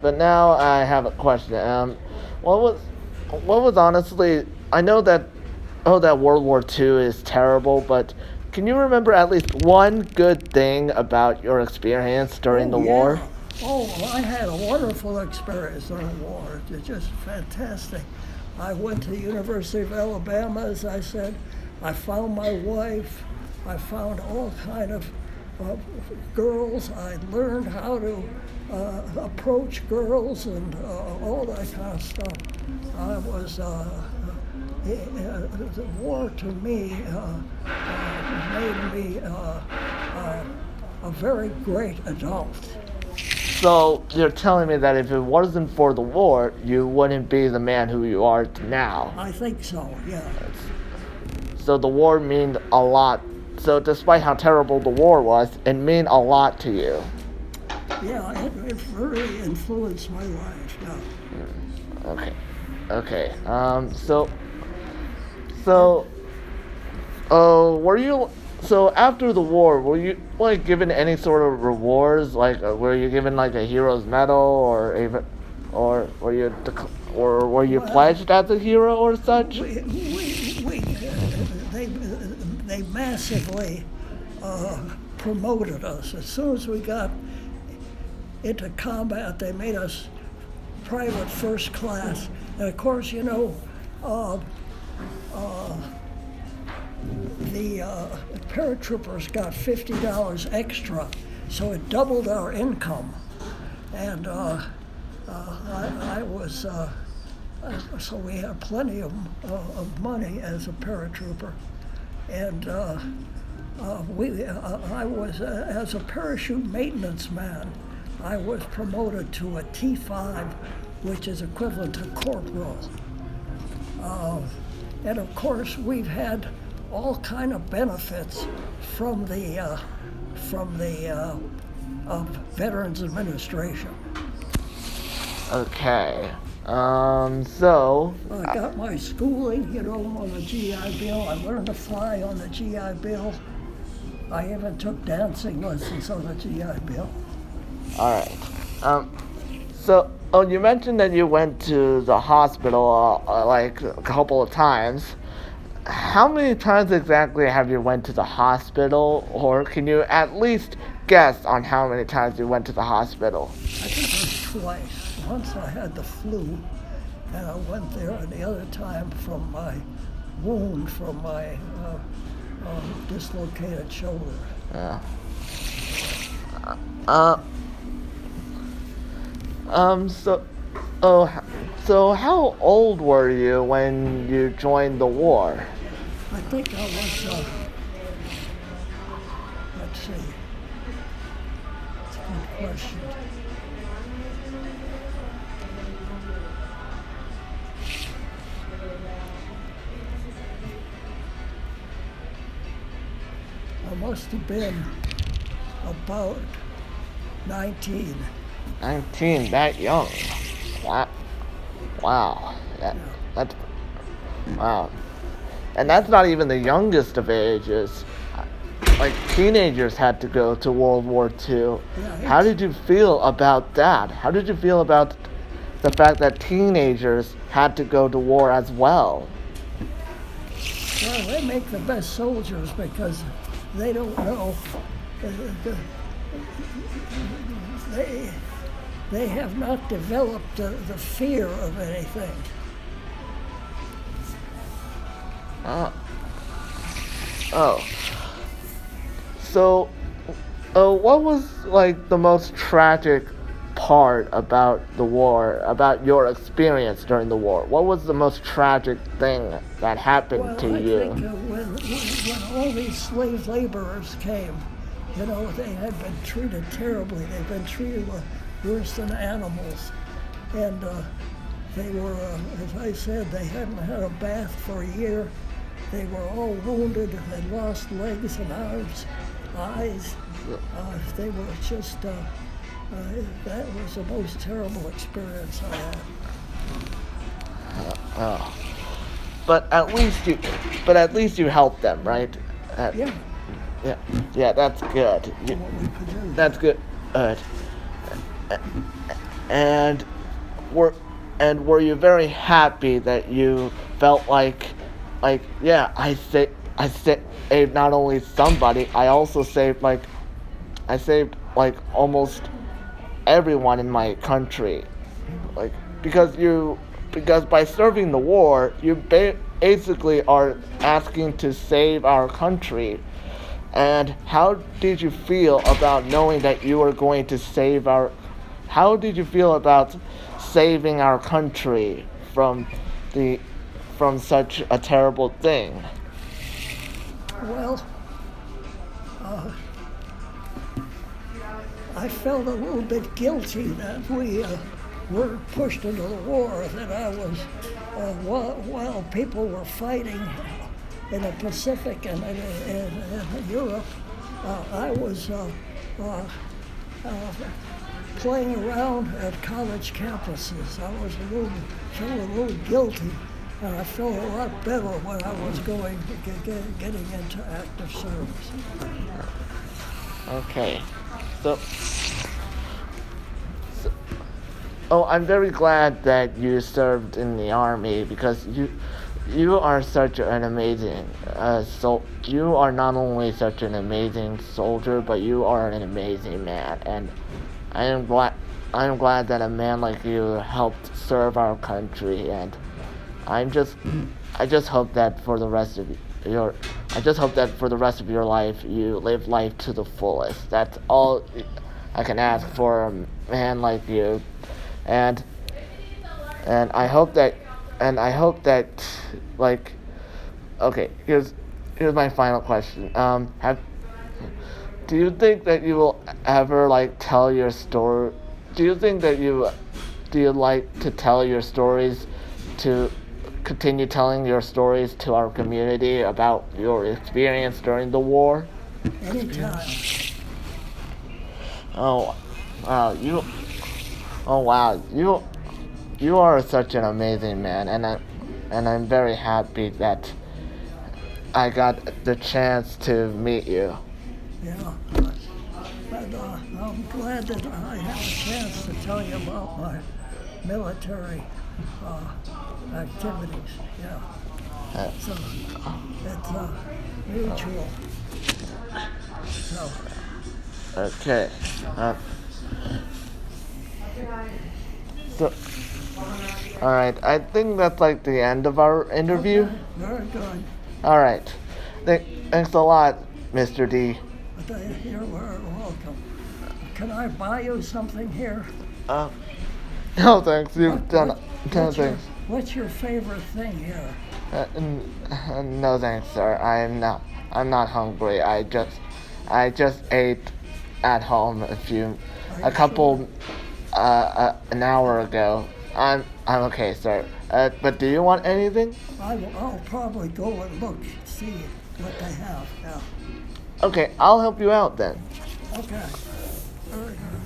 But now I have a question. What was, what was honestly? I know that, that World War II is terrible, but can you remember at least one good thing about your experience during Oh, the war? yeah. Oh, well, I had a wonderful experience during the war. It's just fantastic. I went to the University of Alabama, as I said. I found my wife. I found all kind of uh, girls. I learned how to approach girls and all that kind of stuff. I was the war to me made me a very great adult. So you're telling me that if it wasn't for the war, you wouldn't be the man who you are now. I think so, yeah. So the war meant a lot. So despite how terrible the war was, it meant a lot to you. Yeah, it really influenced my life, yeah. Okay. Okay. So, were you? So after the war, were you like given any sort of rewards? Like, were you given like a hero's medal, or even, or were you, or were you Well, pledged as a hero or such? they massively promoted us. As soon as we got into combat, they made us private first class. And of course, uh, the paratroopers got $50 extra, so it doubled our income. And I was, so we had plenty of money as a paratrooper. And I was, as a parachute maintenance man, I was promoted to a T5, which is equivalent to corporal. And of course, we've had all kind of benefits from the Veterans Administration. Okay. So. I got my schooling, on the GI Bill. I learned to fly on the GI Bill. I even took dancing lessons on the GI Bill. All right. So, you mentioned that you went to the hospital like a couple of times. How many times exactly have you went to the hospital, or can you at least guess on how many times you went to the hospital? I think it was twice. Once I had the flu, and I went there, and the other time from my wound from my dislocated shoulder. Yeah. Uh, so, so how old were you when you joined the war? I think I was, let's see, it's a good question. I must have been about 19. 19, that young. Wow. Wow. Yeah. That's, wow. And that's not even the youngest of ages. Like, teenagers had to go to World War II. Yeah, How did you feel about that? How did you feel about the fact that teenagers had to go to war as well? well, they make the best soldiers because they don't know. They, they have not developed the fear of anything. Uh, oh. So, what was like the most tragic part about the war, about your experience during the war? What was the most tragic thing that happened Well, to I you? think when all these slave laborers came, they had been treated terribly. They've been treated worse than animals. And they were, as I said, they hadn't had a bath for a year. They were all wounded. They lost legs and arms, eyes. They were just, that was the most terrible experience I had. Oh. But at least you helped them, right? Yeah, Yeah, yeah, that's good. what we could do. That's good. and were were you very happy that you felt like yeah, I saved not only somebody, I also saved I saved like almost everyone in my country, like because you because by serving the war you basically are asking to save our country. And how did you feel about knowing that you were going to save our how did you feel about saving our country from the from such a terrible thing? Well, uh, I felt a little bit guilty that we were pushed into the war, that I was, while people were fighting in the Pacific and in Europe, I was playing around at college campuses. I was feeling a little guilty, and I felt a lot better when I was getting into active service. Okay. So, oh, I'm very glad that you served in the army because you are such an amazing you are not only such an amazing soldier, but you are an amazing man, and I am glad that a man like you helped serve our country, and I'm just I just hope that for the rest of your I just hope that for the rest of your life you live life to the fullest. That's all I can ask for a man like you, and and I hope that I hope that like okay, here's my final question. Have do you think that you will ever like tell your story? Do you think that do you like to tell your stories to continue telling your stories to our community about your experience during the war? Anytime. Oh, wow, oh wow, you are such an amazing man, and I'm very happy that I got the chance to meet you. Yeah. But I'm glad that I had a chance to tell you about my military activities. Yeah. So it's mutual. So. Okay. So, all right. I think that's like the end of our interview. Okay, very good. All right. Thanks a lot, Mr. D. You're welcome. Can I buy you something here? No thanks. You've done things. What's your favorite thing here? No thanks, sir. I'm not hungry. I just ate at home a couple an hour ago. I'm okay, sir. But do you want anything? I'll probably go and look, see what they have. Yeah. Okay, I'll help you out then. Okay. Very good.